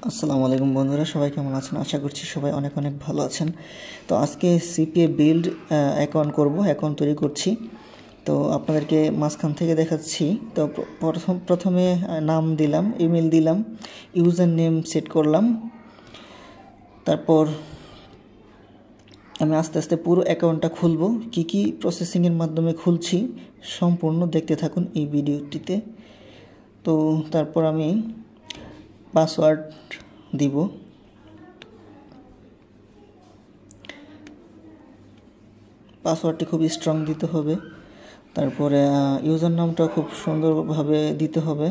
আসসালামু আলাইকুম বন্ধুরা, সবাই কেমন আছেন? আশা করছি সবাই অনেক অনেক ভালো আছেন। তো আজকে সিপিএ বিল্ড অ্যাকাউন্ট তৈরি করছি। তো আপনাদেরকে মাঝখান থেকে দেখাচ্ছি। তো প্রথমে নাম দিলাম, ইমেল দিলাম, ইউজার নেম সেট করলাম। তারপর আমি আস্তে আস্তে পুরো অ্যাকাউন্টটা খুলবো। কি প্রসেসিংয়ের মাধ্যমে খুলছি সম্পূর্ণ দেখতে থাকুন এই ভিডিওটিতে। তো তারপর আমি পাসওয়ার্ড দিব। পাসওয়ার্ডটি খুব স্ট্রং দিতে হবে। তারপরে ইউজার নামটা খুব সুন্দরভাবে দিতে হবে,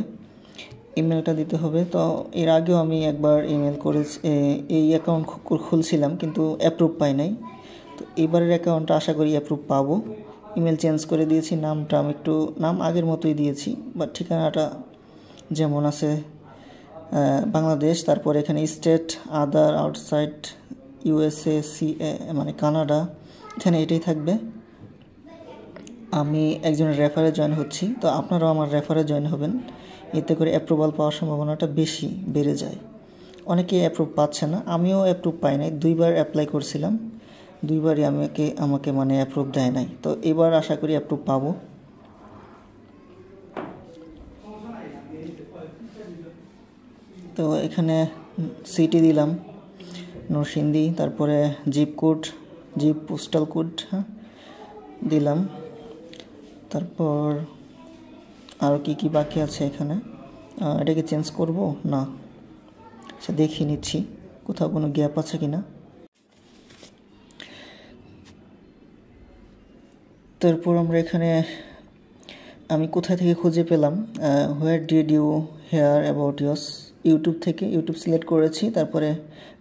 ইমেলটা দিতে হবে। তো এর আগেও আমি একবার ইমেল করেছি, এই অ্যাকাউন্ট খুলছিলাম কিন্তু অ্যাপ্রুভ পাই নাই। তো এবারের অ্যাকাউন্টটা আশা করি অ্যাপ্রুভ পাবো। ইমেল চেঞ্জ করে দিয়েছি, নামটা আমি একটু আগের মতোই দিয়েছি, বাট ঠিকানাটা যেমন আছে বাংলাদেশ। তারপর এখানে স্টেট, আদার, আউটসাইড, ইউএসএ, মানে কানাডা, এখানে এটাই থাকবে। আমি একজনের রেফারে জয়েন হচ্ছি, তো আপনারাও আমার রেফারে জয়েন হবেন। এতে করে অ্যাপ্রুভাল পাওয়ার সম্ভাবনাটা বেশি বেড়ে যায়। অনেকেই অ্যাপ্রুভ পাচ্ছে না, আমিও অ্যাপ্রুভ পাই নাই। 2বার অ্যাপ্লাই করছিলাম, 2বারই আমাকে মানে অ্যাপ্রুভ দেয় নাই। তো এবার আশা করি অ্যাপ্রুভ পাবো। তো এখানে সিটি দিলাম নরসিংদী, তারপরে জিপ পোস্টাল কোড দিলাম। তারপর আর কি বাকি আছে এখানে, এটাকে চেঞ্জ করব না, আচ্ছা দেখিয়ে নিচ্ছি কোথাও কোনো গ্যাপ আছে কিনা। তারপর আমরা এখানে আমি কোথা থেকে খুঁজে পেলাম, where did you hear about us, YouTube থেকে, ইউটিউব সিলেক্ট করেছি। তারপরে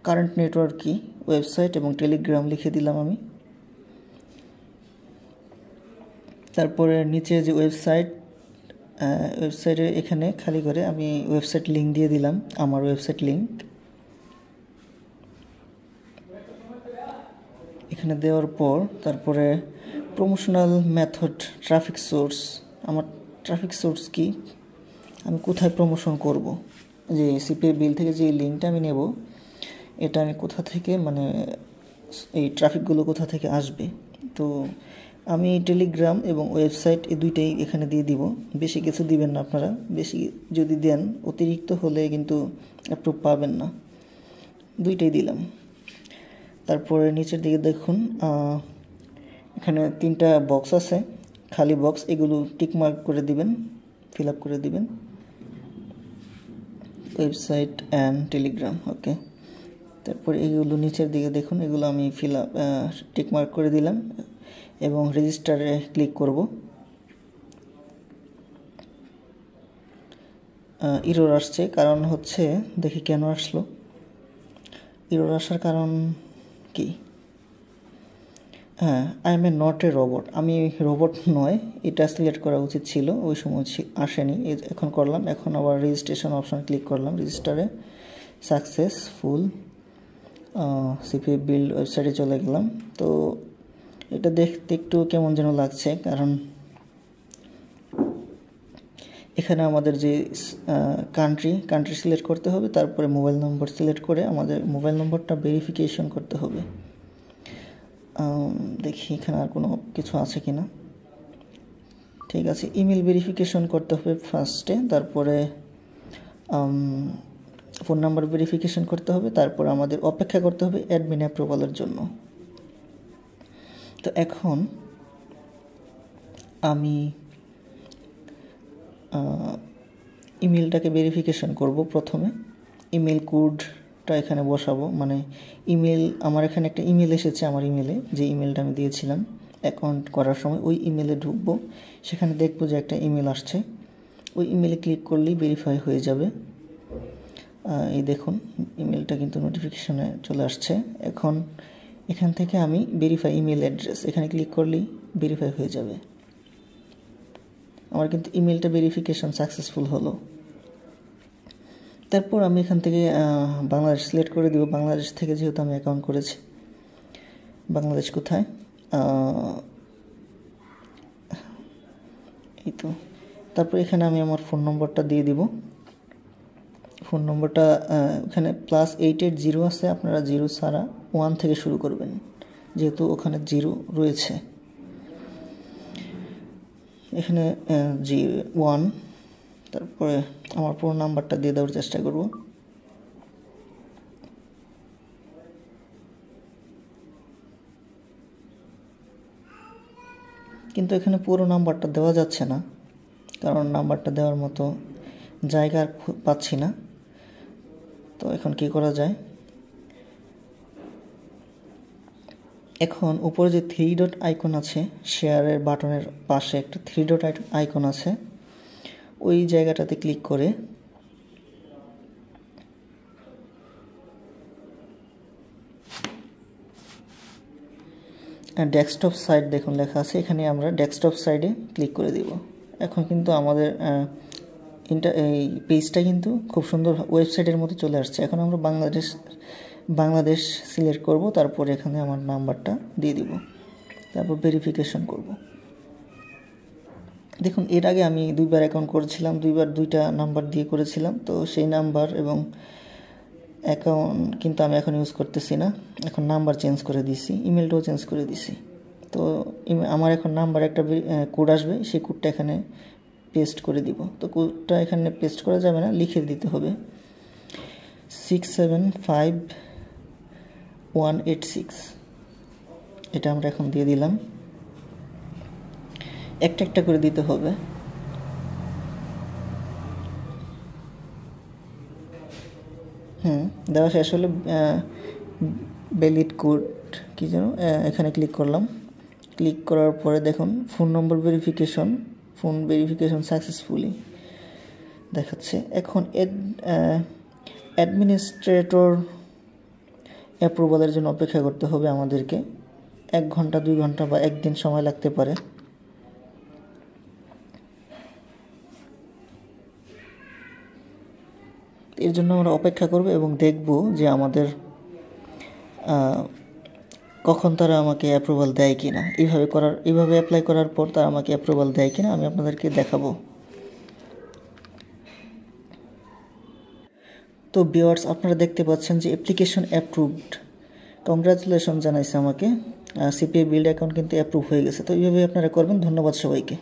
কারেন্ট নেটওয়ার্ক কি, ওয়েবসাইট এবং টেলিগ্রাম লিখে দিলাম আমি। তারপরে নিচে যে ওয়েবসাইটে এখানে খালি করে আমি ওয়েবসাইট লিঙ্ক দিয়ে দিলাম, আমার ওয়েবসাইট লিঙ্ক এখানে দেওয়ার পর তারপরে প্রমোশনাল মেথড, ট্রাফিক সোর্স, আমার ট্রাফিক সোর্স কি, আমি কোথায় প্রমোশন করব, যে সিপিএ বিল থেকে যে লিঙ্কটা আমি নেব, এটা আমি কোথা থেকে, মানে এই ট্রাফিকগুলো কোথা থেকে আসবে। তো আমি টেলিগ্রাম এবং ওয়েবসাইট এই দুইটাই এখানে দিয়ে দিব। বেশি কিছু দিবেন না আপনারা, বেশি যদি দেন অতিরিক্ত হলে কিন্তু অ্যাপ্রুভ পাবেন না। দুইটাই দিলাম। তারপরে নিচের দিকে দেখুন, এখানে 3টা বক্স আছে, খালি বক্স, এগুলো টিকমার্ক করে দিবেন, ফিল আপ করে দিবেন। ওয়েবসাইট অ্যান্ড টেলিগ্রাম, ওকে। তারপর এগুলো নিচের দিকে দেখুন, এগুলো আমি টিকমার্ক করে দিলাম এবং রেজিস্টারে ক্লিক করব। ইরর আসছে, কারণ হচ্ছে দেখি কেন আসলো। ইরর আসার কারণ কি, I am not a robot, আমি রোবট নয়, এটা সিলেক্ট করা উচিত ছিল, ওই সময় আসেনি, এখন করলাম। এখন আবার রেজিস্ট্রেশন অপশন ক্লিক করলাম, রেজিস্টারে সাকসেসফুল, সিপিএ বিল্ড ওয়েবসাইটে চলে গেলাম। তো এটা দেখতে একটু কেমন যেন লাগছে, কারণ এখানে আমাদের যে কান্ট্রি সিলেক্ট করতে হবে, তারপরে মোবাইল নম্বর সিলেক্ট করে আমাদের মোবাইল নম্বরটা ভেরিফিকেশন করতে হবে। দেখি এখানে আর কোনো কিছু আছে কিনা। ঠিক আছে, ইমেল ভেরিফিকেশন করতে হবে ফার্স্টে, তারপরে ফোন নাম্বার ভেরিফিকেশন করতে হবে, তারপর আমাদের অপেক্ষা করতে হবে অ্যাডমিন অ্যাপ্রুভালের জন্য। তো এখন আমি ইমেলটাকে ভেরিফিকেশন করব। প্রথমে ইমেল কোডটা এখানে বসাবো, মানে আমার এখানে একটা ইমেল এসেছে, আমার ইমেলে যে ইমেলটা আমি দিয়েছিলাম অ্যাকাউন্ট করার সময়, ওই ইমেলে ঢুকবো, সেখানে দেখবো যে একটা ইমেল আসছে, ওই ইমেলে ক্লিক করলেই ভেরিফাই হয়ে যাবে। এই দেখুন ইমেলটা কিন্তু নোটিফিকেশনে চলে আসছে। এখন এখান থেকে আমি ভেরিফাই ইমেল অ্যাড্রেস, এখানে ক্লিক করলেই ভেরিফাই হয়ে যাবে। আমার কিন্তু ইমেলটা ভেরিফিকেশন সাকসেসফুল হলো। তারপর আমি এখান থেকে বাংলাদেশ সিলেক্ট করে দিব, বাংলাদেশ থেকে যেহেতু আমি অ্যাকাউন্ট করেছি। বাংলাদেশ কোথায়, এই তো। তারপর এখানে আমি আমার ফোন নম্বরটা দিয়ে দিব। ফোন নম্বরটা ওখানে +880 আছে, আপনারা 0 ছাড়া 1 থেকে শুরু করবেন, যেহেতু ওখানে 0 রয়েছে। এখানে 1, তারপরে আমার পুরো নাম্বারটা দিয়ে দেওয়ার চেষ্টা করব। কিন্তু এখানে পুরো নাম্বারটা দেওয়া যাচ্ছে না, কারণ নাম্বারটা দেওয়ার মতো জায়গা পাচ্ছি না। তো এখন কি করা যায়, এখন উপরে যে 3 ডট আইকন আছে, শেয়ারের বাটনের পাশে একটা 3 ডট আইকন আছে, ওই জায়গাটাতে ক্লিক করে ডেস্কটপ সাইট দেখুন লেখা আছে, এখানে আমরা ডেস্কটপ সাইডে ক্লিক করে দিব। এখন কিন্তু আমাদের এই পেজটা কিন্তু খুব সুন্দর ওয়েবসাইটের মতো চলে আসছে। এখন আমরা বাংলাদেশ সিলেক্ট করব, তারপর এখানে আমার নাম্বারটা দিয়ে দিব, তারপর ভেরিফিকেশন করব। দেখুন এর আগে আমি 2বার অ্যাকাউন্ট করেছিলাম, 2বার 2টা নাম্বার দিয়ে করেছিলাম, তো সেই নাম্বার এবং অ্যাকাউন্ট কিন্তু আমি এখন ইউজ করতেছি না, এখন নাম্বার চেঞ্জ করে দিছি, ইমেলটাও চেঞ্জ করে দিছি। তো আমার এখন নাম্বার একটা কোড আসবে, সেই কোডটা এখানে পেস্ট করে দিব। তো কোডটা এখানে পেস্ট করা যাবে না, লিখে দিতে হবে 675186। এটা আমরা এখন দিয়ে দিলাম, একটা একটা করে দিতে হবে। দেওয়া শেষ হলে ভ্যালিড কোড কি যেন এখানে ক্লিক করলাম। ক্লিক করার পরে দেখুন ফোন ভেরিফিকেশন সাকসেসফুলি দেখাচ্ছে। এখন অ্যাডমিনিস্ট্রেটর অ্যাপ্রুভালের জন্য অপেক্ষা করতে হবে আমাদেরকে। 1 ঘন্টা 2 ঘন্টা বা 1 দিন সময় লাগতে পারে। এর জন্য আমরা অপেক্ষা করব এবং দেখব যে আমাদের কখন তারা আমাকে অ্যাপ্রুভাল দেয় কিনা। এইভাবে অ্যাপ্লাই করার পর তারা আমাকে অ্যাপ্রুভাল দেয় কিনা আমি আপনাদেরকে দেখাবো। তো ভিউয়ার্স, আপনারা দেখতে পাচ্ছেন যে অ্যাপ্লিকেশন অ্যাপ্রুভড, কংগ্রাচুলেশন জানাইছে আমাকে, সিপিএ বিল্ড অ্যাকাউন্ট কিন্তু অ্যাপ্রুভ হয়ে গেছে। তো এইভাবে আপনারা করবেন। ধন্যবাদ সবাইকে।